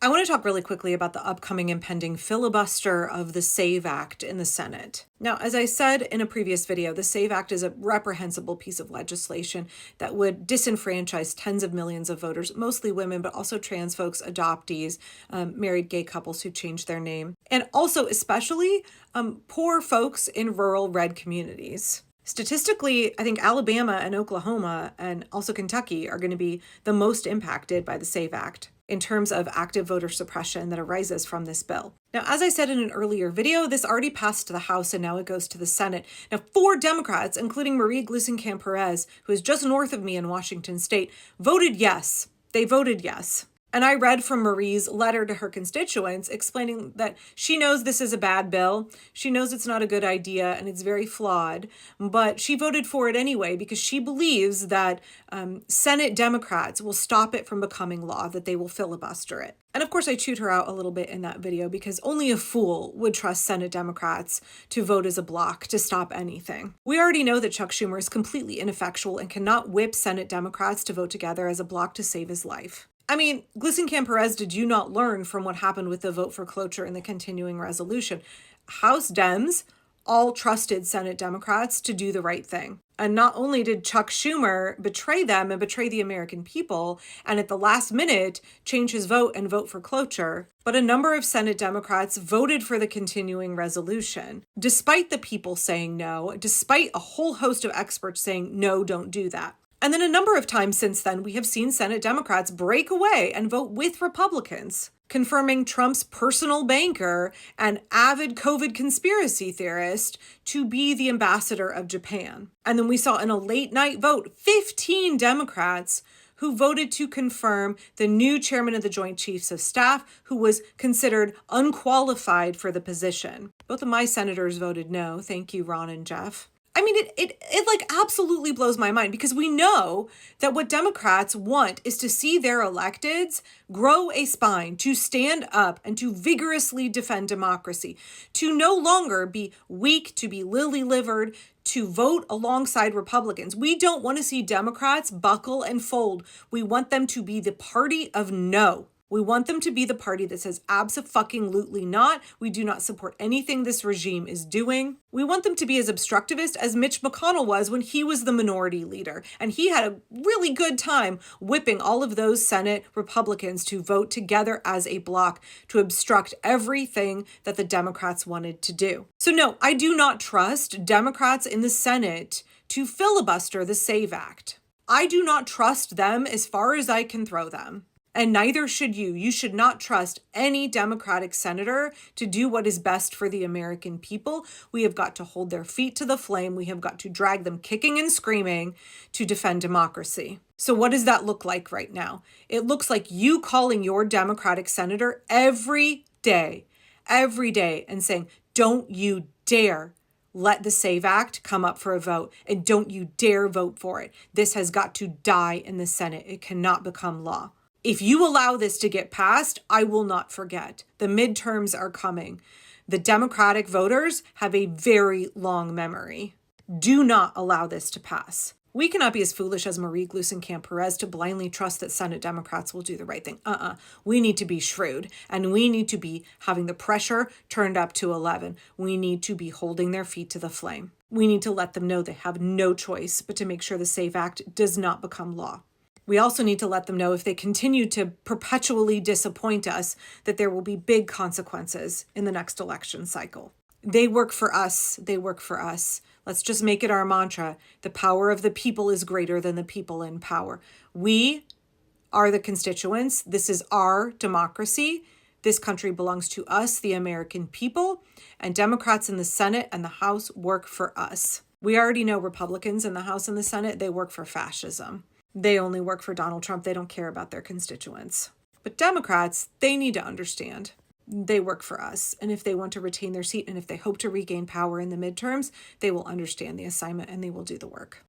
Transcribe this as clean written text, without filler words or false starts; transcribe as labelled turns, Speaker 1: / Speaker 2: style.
Speaker 1: I want to talk really quickly about the upcoming impending filibuster of the SAVE Act in the Senate. Now, as I said in a previous video, the SAVE Act is a reprehensible piece of legislation that would disenfranchise tens of millions of voters, mostly women, but also trans folks, adoptees, married gay couples who changed their name, and also especially poor folks in rural red communities. Statistically, I think Alabama and Oklahoma and also Kentucky are going to be the most impacted by the SAVE Act in terms of active voter suppression that arises from this bill. Now, as I said in an earlier video, this already passed the House and now it goes to the Senate. Now, 4 Democrats, including Marie Gluesenkamp-Perez, who is just north of me in Washington state, voted yes. They voted yes. And I read from Marie's letter to her constituents explaining that she knows this is a bad bill. She knows it's not a good idea and it's very flawed, but she voted for it anyway because she believes that Senate Democrats will stop it from becoming law, that they will filibuster it. And of course, I chewed her out a little bit in that video because only a fool would trust Senate Democrats to vote as a bloc to stop anything. We already know that Chuck Schumer is completely ineffectual and cannot whip Senate Democrats to vote together as a bloc to save his life. I mean, Gluesenkamp-Perez, did you not learn from what happened with the vote for cloture and the continuing resolution? House Dems all trusted Senate Democrats to do the right thing. And not only did Chuck Schumer betray them and betray the American people, and at the last minute change his vote and vote for cloture, but a number of Senate Democrats voted for the continuing resolution, despite the people saying no, despite a whole host of experts saying, no, don't do that. And then a number of times since then, we have seen Senate Democrats break away and vote with Republicans, confirming Trump's personal banker and avid COVID conspiracy theorist to be the ambassador of Japan. And then we saw in a late night vote, 15 Democrats who voted to confirm the new chairman of the Joint Chiefs of Staff, who was considered unqualified for the position. Both of my senators voted no. Thank you, Ron and Jeff. I mean, it like absolutely blows my mind because we know that what Democrats want is to see their electeds grow a spine, to stand up and to vigorously defend democracy, to no longer be weak, to be lily-livered, to vote alongside Republicans. We don't want to see Democrats buckle and fold. We want them to be the party of no. We want them to be the party that says abso-fucking-lutely not. We do not support anything this regime is doing. We want them to be as obstructivist as Mitch McConnell was when he was the minority leader. And he had a really good time whipping all of those Senate Republicans to vote together as a bloc to obstruct everything that the Democrats wanted to do. So no, I do not trust Democrats in the Senate to filibuster the SAVE Act. I do not trust them as far as I can throw them. And neither should you. You should not trust any Democratic senator to do what is best for the American people. We have got to hold their feet to the flame. We have got to drag them kicking and screaming to defend democracy. So what does that look like right now? It looks like you calling your Democratic senator every day, and saying, don't you dare let the SAVE Act come up for a vote, and don't you dare vote for it. This has got to die in the Senate. It cannot become law. If you allow this to get passed, I will not forget. The midterms are coming. The Democratic voters have a very long memory. Do not allow this to pass. We cannot be as foolish as Marie Gluesenkamp-Perez to blindly trust that Senate Democrats will do the right thing. We need to be shrewd, and we need to be having the pressure turned up to 11. We need to be holding their feet to the flame. We need to let them know they have no choice but to make sure the SAVE Act does not become law. We also need to let them know if they continue to perpetually disappoint us that there will be big consequences in the next election cycle. They work for us. They work for us. Let's just make it our mantra. The power of the people is greater than the people in power. We are the constituents. This is our democracy. This country belongs to us, the American people, and Democrats in the Senate and the House work for us. We already know Republicans in the House and the Senate, they work for fascism. They only work for Donald Trump. They don't care about their constituents. But Democrats, they need to understand. They work for us. And if they want to retain their seat and if they hope to regain power in the midterms, they will understand the assignment and they will do the work.